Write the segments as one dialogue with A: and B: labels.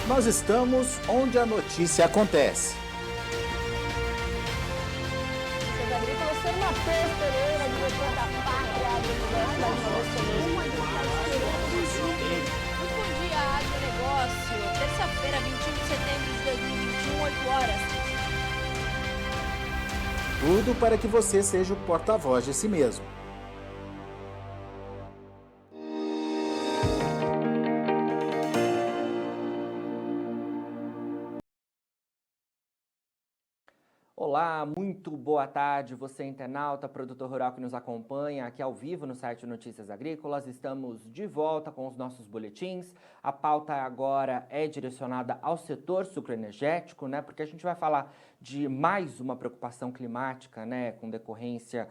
A: Nós estamos onde a notícia acontece.
B: Notícias Agrícolas, sou Matheus Pereira, diretor da Pátria Agronegócio.
C: Muito bom dia, agronegócio. Terça-feira, 21 de setembro de 2021, 8 horas.
A: Tudo para que você seja o porta-voz de si mesmo. Olá, muito boa tarde, você internauta, produtor rural que nos acompanha aqui ao vivo no site Notícias Agrícolas. Estamos de volta com os nossos boletins. A pauta agora é direcionada ao setor sucroenergético, né? Porque a gente vai falar de mais uma preocupação climática, né? Com decorrência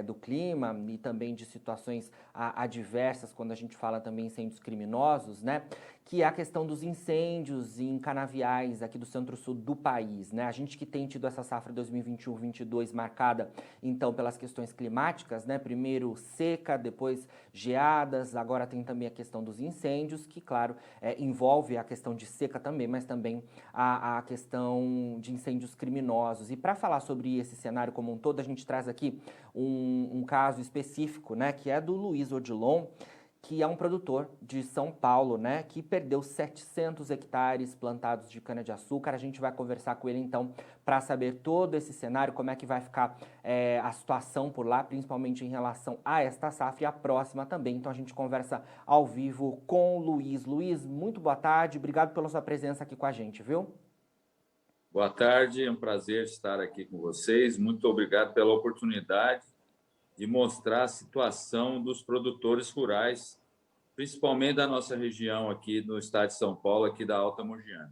A: do clima e também de situações adversas, quando a gente fala também em incêndios criminosos, né? Que é a questão dos incêndios em canaviais aqui do centro-sul do país, né? A gente que tem tido essa safra 2021-22 marcada, então, pelas questões climáticas, né? Primeiro seca, depois geadas, agora tem também a questão dos incêndios, que, claro, envolve a questão de seca também, mas também a questão de incêndios criminosos. E para falar sobre esse cenário como um todo, a gente traz aqui um caso específico, né? Que é do Luiz Odilon, que é um produtor de São Paulo, né, que perdeu 700 hectares plantados de cana-de-açúcar. A gente vai conversar com ele, então, para saber todo esse cenário, como é que vai ficar a situação por lá, principalmente em relação a esta safra e a próxima também. Então, a gente conversa ao vivo com o Luiz. Luiz, muito boa tarde, obrigado pela sua presença aqui com a gente, viu?
D: Boa tarde, é um prazer estar aqui com vocês. Muito obrigado pela oportunidade de mostrar a situação dos produtores rurais, principalmente da nossa região aqui no estado de São Paulo, aqui da Alta Mogiana.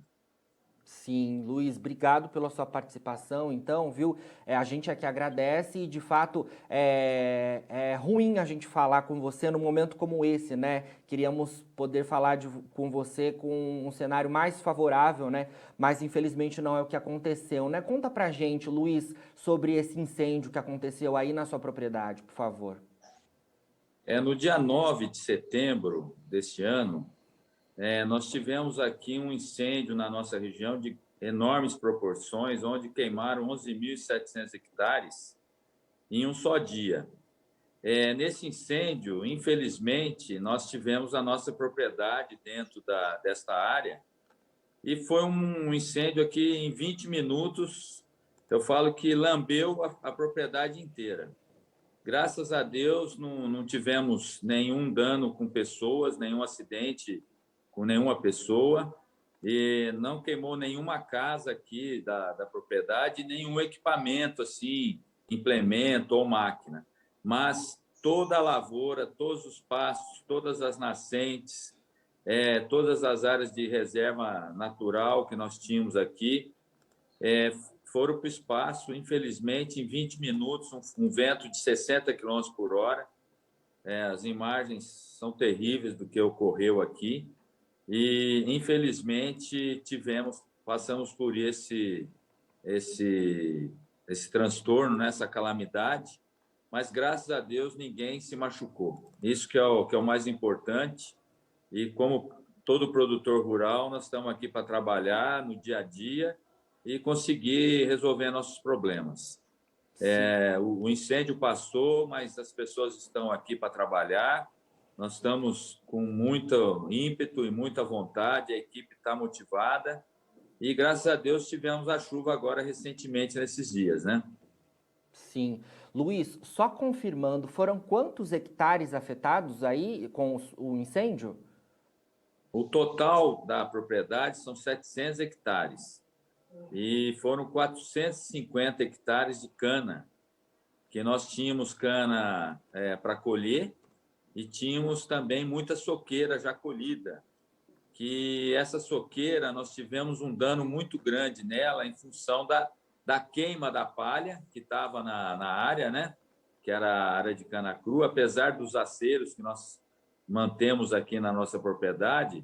A: Sim, Luiz, obrigado pela sua participação, então, viu? A gente aqui agradece e, de fato, é ruim a gente falar com você num momento como esse, né? Queríamos poder falar com você com um cenário mais favorável, né? Mas, infelizmente, não é o que aconteceu, né? Conta pra gente, Luiz, sobre esse incêndio que aconteceu aí na sua propriedade, por favor.
D: No dia 9 de setembro deste ano, nós tivemos aqui um incêndio na nossa região de enormes proporções, onde queimaram 11.700 hectares em um só dia. Nesse incêndio, infelizmente, nós tivemos a nossa propriedade dentro desta área e foi um incêndio aqui em 20 minutos, eu falo que lambeu a propriedade inteira. Graças a Deus, não tivemos nenhum dano com pessoas, nenhum acidente com nenhuma pessoa, e não queimou nenhuma casa aqui da propriedade, nenhum equipamento, assim, implemento ou máquina. Mas toda a lavoura, todos os pastos, todas as nascentes, todas as áreas de reserva natural que nós tínhamos aqui, foram para o espaço, infelizmente, em 20 minutos, um vento de 60 km por hora. As imagens são terríveis do que ocorreu aqui. E, infelizmente, passamos por esse transtorno, essa calamidade, mas, graças a Deus, ninguém se machucou. Isso que é o mais importante. E, como todo produtor rural, nós estamos aqui para trabalhar no dia a dia e conseguir resolver nossos problemas. O incêndio passou, mas as pessoas estão aqui para trabalhar. Nós estamos com muito ímpeto e muita vontade, a equipe está motivada e, graças a Deus, tivemos a chuva agora recentemente nesses dias, né?
A: Sim. Luiz, só confirmando, foram quantos hectares afetados aí com o incêndio?
D: O total da propriedade são 700 hectares e foram 450 hectares de cana, que nós tínhamos cana para colher e tínhamos também muita soqueira já colhida, que essa soqueira nós tivemos um dano muito grande nela em função da queima da palha que estava na área, né? Que era a área de cana crua, apesar dos aceros que nós mantemos aqui na nossa propriedade,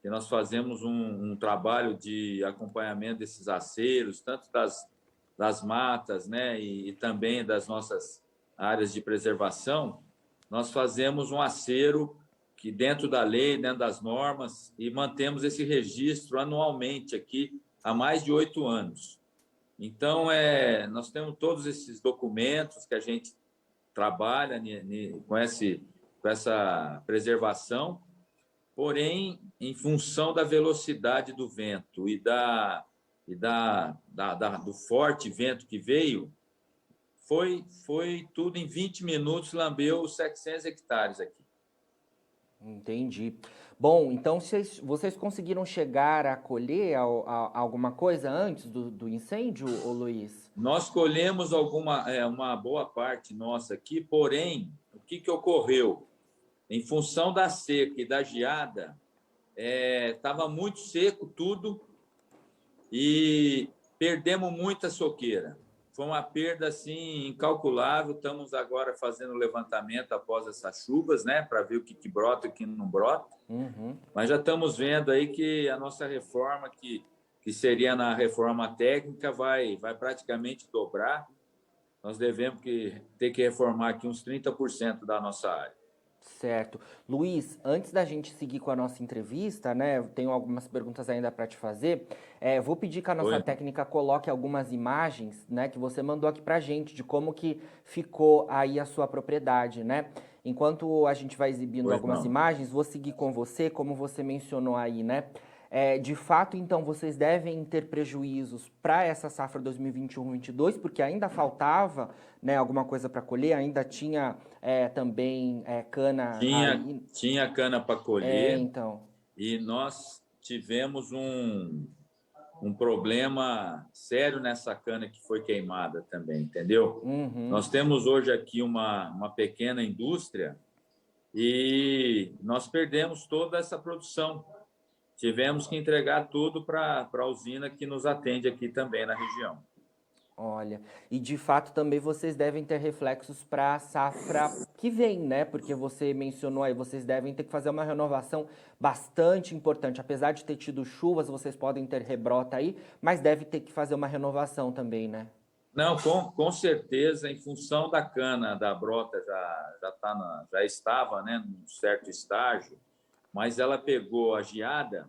D: que nós fazemos um trabalho de acompanhamento desses aceros, tanto das matas, né? E também das nossas áreas de preservação. Nós fazemos um acero que dentro da lei, dentro das normas, e mantemos esse registro anualmente aqui há mais de 8 anos. Então, nós temos todos esses documentos que a gente trabalha com essa preservação, porém, em função da velocidade do vento e do forte vento que veio, foi tudo em 20 minutos, lambeu os 700 hectares aqui.
A: Entendi. Bom, então vocês conseguiram chegar a colher alguma coisa antes do incêndio, ô Luiz?
D: Nós colhemos uma boa parte nossa aqui, porém, o que ocorreu? Em função da seca e da geada, estava muito seco tudo e perdemos muita soqueira. Foi uma perda assim incalculável. Estamos agora fazendo o levantamento após essas chuvas, né, para ver o que brota e o que não brota.
A: Uhum.
D: Mas já estamos vendo aí que a nossa reforma, que seria na reforma técnica, vai praticamente dobrar. Nós devemos ter que reformar aqui uns 30% da nossa área.
A: Certo. Luiz, antes da gente seguir com a nossa entrevista, né, eu tenho algumas perguntas ainda para te fazer. Vou pedir que a nossa técnica coloque algumas imagens, né, que você mandou aqui para a gente, de como que ficou aí a sua propriedade, né? Enquanto a gente vai exibindo algumas imagens, vou seguir com você, como você mencionou aí, né? De fato, então, vocês devem ter prejuízos para essa safra 2021-22, porque ainda faltava, né, alguma coisa para colher, ainda tinha também cana.
D: Tinha cana para colher,
A: então.
D: E nós tivemos um problema sério nessa cana que foi queimada também, entendeu?
A: Uhum.
D: Nós temos hoje aqui uma pequena indústria e nós perdemos toda essa produção. Tivemos que entregar tudo para a usina que nos atende aqui também na região.
A: Olha, e de fato também vocês devem ter reflexos para a safra que vem, né? Porque você mencionou aí, vocês devem ter que fazer uma renovação bastante importante. Apesar de ter tido chuvas, vocês podem ter rebrota aí, mas deve ter que fazer uma renovação também, né?
D: Não, com certeza, em função da cana, da brota já estava, né, num certo estágio, mas ela pegou a geada,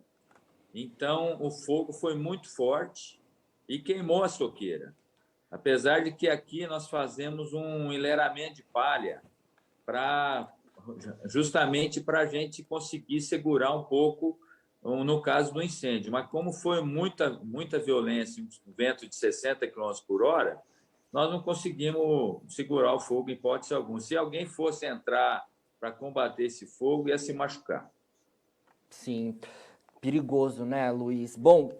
D: então o fogo foi muito forte e queimou a soqueira. Apesar de que aqui nós fazemos um enleiramento de palha justamente para a gente conseguir segurar um pouco no caso do incêndio. Mas como foi muita violência, um vento de 60 km por hora, nós não conseguimos segurar o fogo em hipótese alguma. Se alguém fosse entrar para combater esse fogo, ia se machucar.
A: Sim, perigoso, né, Luiz? Bom,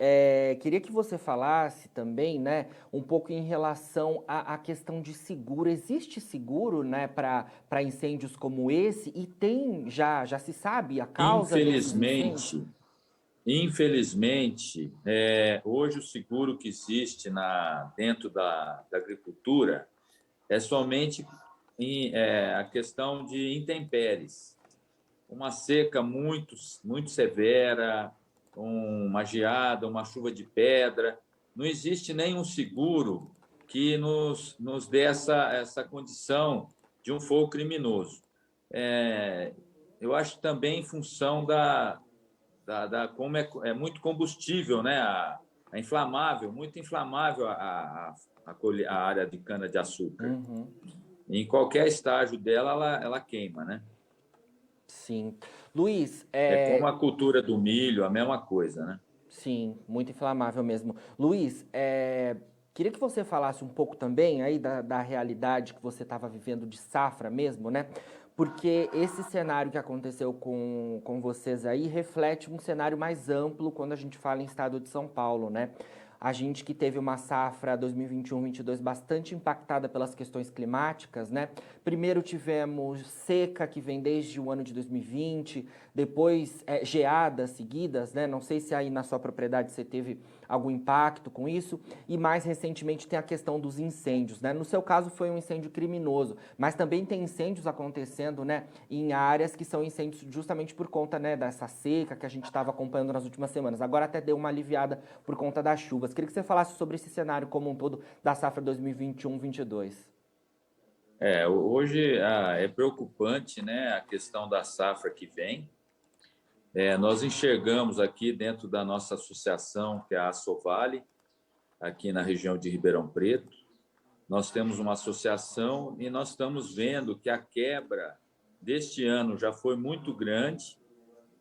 A: queria que você falasse também, né, um pouco em relação à questão de seguro. Existe seguro, né, para incêndios como esse? E já se sabe a causa desses incêndios?
D: Infelizmente, hoje o seguro que existe dentro da agricultura é somente a questão de intempéries. Uma seca muito, muito severa, uma geada, uma chuva de pedra. Não existe nenhum seguro que nos dê essa condição de um fogo criminoso. Eu acho também em função como é muito combustível, né? Muito inflamável a área de cana-de-açúcar.
A: Uhum.
D: Em qualquer estágio dela, ela queima, né?
A: Sim. Luiz,
D: como a cultura do milho, a mesma coisa, né?
A: Sim, muito inflamável mesmo. Luiz, queria que você falasse um pouco também aí da realidade que você estava vivendo de safra mesmo, né? Porque esse cenário que aconteceu com vocês aí reflete um cenário mais amplo quando a gente fala em estado de São Paulo, né? A gente que teve uma safra 2021-22 bastante impactada pelas questões climáticas, né? Primeiro tivemos seca, que vem desde o ano de 2020, depois geadas seguidas, né? Não sei se aí na sua propriedade você teve algum impacto com isso. E mais recentemente tem a questão dos incêndios, né? No seu caso foi um incêndio criminoso, mas também tem incêndios acontecendo, né, em áreas que são incêndios justamente por conta, né, dessa seca que a gente estava acompanhando nas últimas semanas. Agora até deu uma aliviada por conta das chuvas. Queria que você falasse sobre esse cenário como um todo da safra 2021-22.
D: Hoje é preocupante, né, a questão da safra que vem. Nós enxergamos aqui dentro da nossa associação, que é a Assovale, aqui na região de Ribeirão Preto, nós temos uma associação e nós estamos vendo que a quebra deste ano já foi muito grande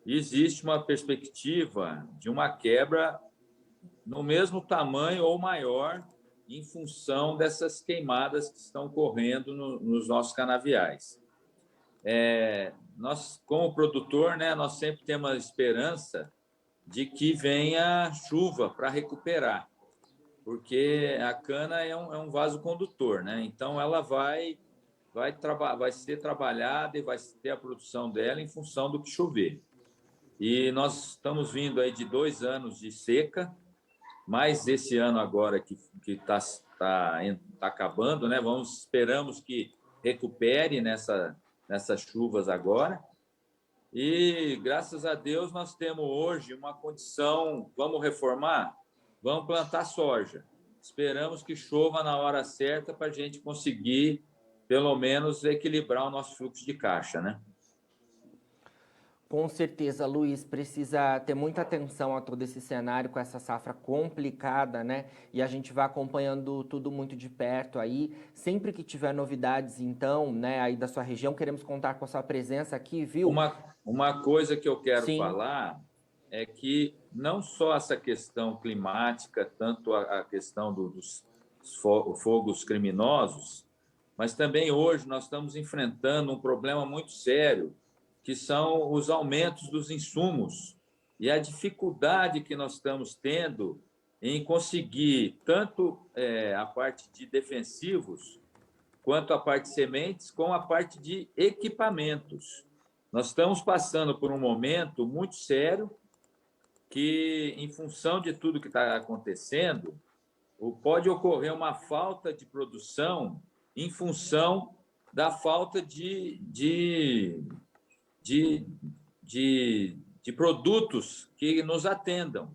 D: e existe uma perspectiva de uma quebra no mesmo tamanho ou maior em função dessas queimadas que estão ocorrendo nos nossos canaviais. Nós, como produtor, né, nós sempre temos a esperança de que venha chuva para recuperar, porque a cana é um vaso condutor, né? Então ela vai ser trabalhada e vai ter a produção dela em função do que chover. E nós estamos vindo aí de 2 anos de seca, mas esse ano agora que está acabando, né? Esperamos que recupere nessas chuvas agora. E graças a Deus nós temos hoje uma condição, vamos reformar? Vamos plantar soja. Esperamos que chova na hora certa para a gente conseguir, pelo menos, equilibrar o nosso fluxo de caixa, né?
A: Com certeza, Luiz, precisa ter muita atenção a todo esse cenário com essa safra complicada, né? E a gente vai acompanhando tudo muito de perto aí. Sempre que tiver novidades, então, né, aí da sua região, queremos contar com a sua presença aqui, viu?
D: Uma coisa que eu quero
A: Sim.
D: falar é que não só essa questão climática, tanto a questão dos fogos criminosos, mas também hoje nós estamos enfrentando um problema muito sério, que são os aumentos dos insumos e a dificuldade que nós estamos tendo em conseguir tanto a parte de defensivos, quanto a parte de sementes, com a parte de equipamentos. Nós estamos passando por um momento muito sério que, em função de tudo que está acontecendo, pode ocorrer uma falta de produção em função da falta de produtos que nos atendam.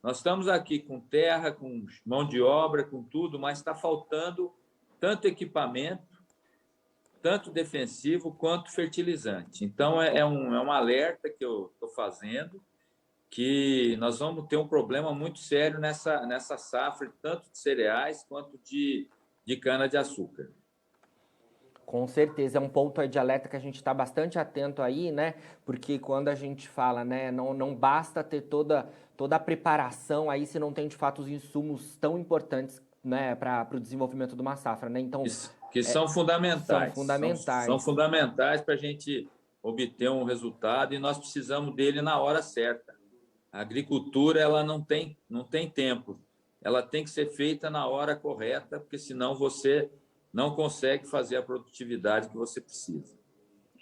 D: Nós estamos aqui com terra, com mão de obra, com tudo, mas está faltando tanto equipamento, tanto defensivo quanto fertilizante. Então, é um alerta que eu estou fazendo, que nós vamos ter um problema muito sério nessa safra, tanto de cereais quanto de cana-de-açúcar.
A: Com certeza, é um ponto de alerta que a gente está bastante atento aí, né? Porque quando a gente fala, né, não basta ter toda a preparação aí se não tem, de fato, os insumos tão importantes, né, para o desenvolvimento de uma safra, né? Então,
D: que são fundamentais.
A: São fundamentais.
D: São fundamentais para a gente obter um resultado e nós precisamos dele na hora certa. A agricultura, ela não tem tempo. Ela tem que ser feita na hora correta, porque senão você não consegue fazer a produtividade que você precisa.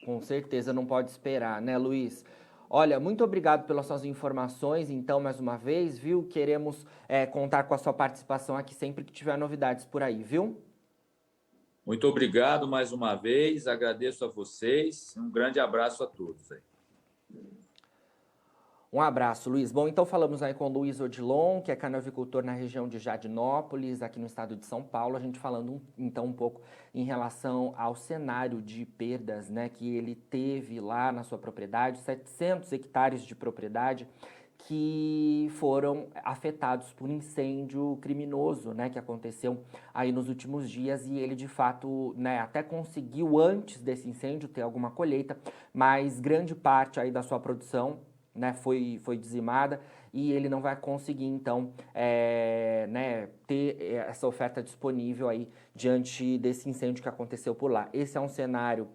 A: Com certeza, não pode esperar, né, Luiz? Olha, muito obrigado pelas suas informações, então, mais uma vez, viu? Queremos contar com a sua participação aqui sempre que tiver novidades por aí, viu?
D: Muito obrigado mais uma vez, agradeço a vocês, um grande abraço a todos aí.
A: Um abraço, Luiz. Bom, então falamos aí com o Luiz Odilon, que é canovicultor na região de Jardinópolis, aqui no estado de São Paulo. A gente falando então um pouco em relação ao cenário de perdas, né, que ele teve lá na sua propriedade, 700 hectares de propriedade que foram afetados por incêndio criminoso, né, que aconteceu aí nos últimos dias, e ele de fato, né, até conseguiu antes desse incêndio ter alguma colheita, mas grande parte aí da sua produção, né, foi dizimada, e ele não vai conseguir, então, né, ter essa oferta disponível aí diante desse incêndio que aconteceu por lá. Esse é um cenário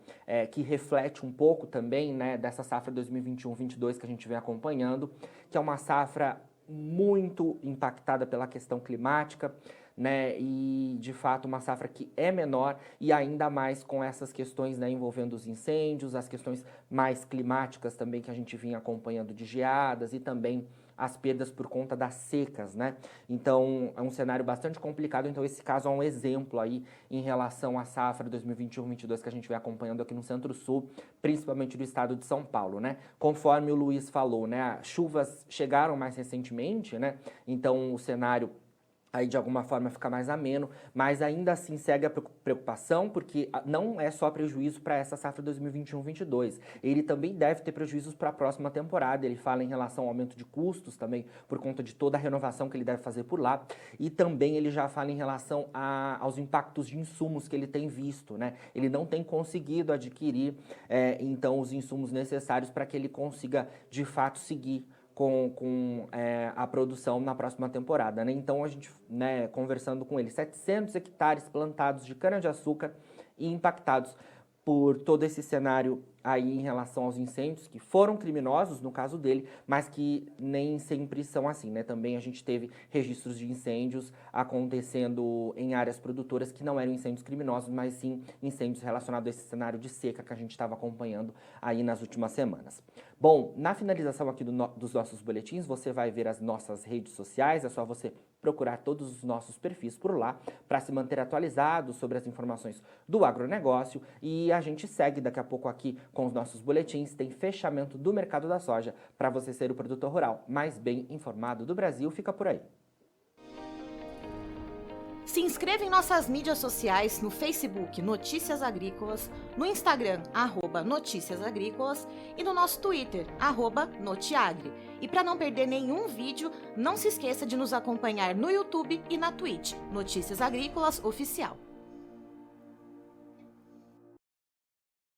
A: que reflete um pouco também, né, dessa safra 2021-22 que a gente vem acompanhando, que é uma safra muito impactada pela questão climática, né, e de fato uma safra que é menor, e ainda mais com essas questões, né, envolvendo os incêndios, as questões mais climáticas também que a gente vinha acompanhando, de geadas, e também as perdas por conta das secas, né? Então é um cenário bastante complicado. Então esse caso é um exemplo aí em relação à safra 2021-22 que a gente vem acompanhando aqui no Centro-Sul, principalmente do estado de São Paulo, né? Conforme o Luiz falou, né, as chuvas chegaram mais recentemente, né? Então o cenário aí de alguma forma fica mais ameno, mas ainda assim segue a preocupação, porque não é só prejuízo para essa safra 2021-22, ele também deve ter prejuízos para a próxima temporada. Ele fala em relação ao aumento de custos também, por conta de toda a renovação que ele deve fazer por lá, e também ele já fala em relação aos impactos de insumos que ele tem visto, né? Ele não tem conseguido adquirir, então, os insumos necessários para que ele consiga, de fato, seguir com a produção na próxima temporada, né? Então, a gente, né, conversando com ele, 700 hectares plantados de cana-de-açúcar e impactados por todo esse cenário aí em relação aos incêndios, que foram criminosos no caso dele, mas que nem sempre são assim, né? Também a gente teve registros de incêndios acontecendo em áreas produtoras que não eram incêndios criminosos, mas sim incêndios relacionados a esse cenário de seca que a gente estava acompanhando aí nas últimas semanas. Bom, na finalização aqui dos nossos boletins, você vai ver as nossas redes sociais, é só você procurar todos os nossos perfis por lá para se manter atualizado sobre as informações do agronegócio, e a gente segue daqui a pouco aqui com os nossos boletins. Tem fechamento do mercado da soja para você ser o produtor rural mais bem informado do Brasil. Fica por aí.
E: Se inscreva em nossas mídias sociais, no Facebook Notícias Agrícolas, no Instagram @Notícias Agrícolas e no nosso Twitter @Notiagre. E para não perder nenhum vídeo, não se esqueça de nos acompanhar no YouTube e na Twitch, Notícias Agrícolas Oficial.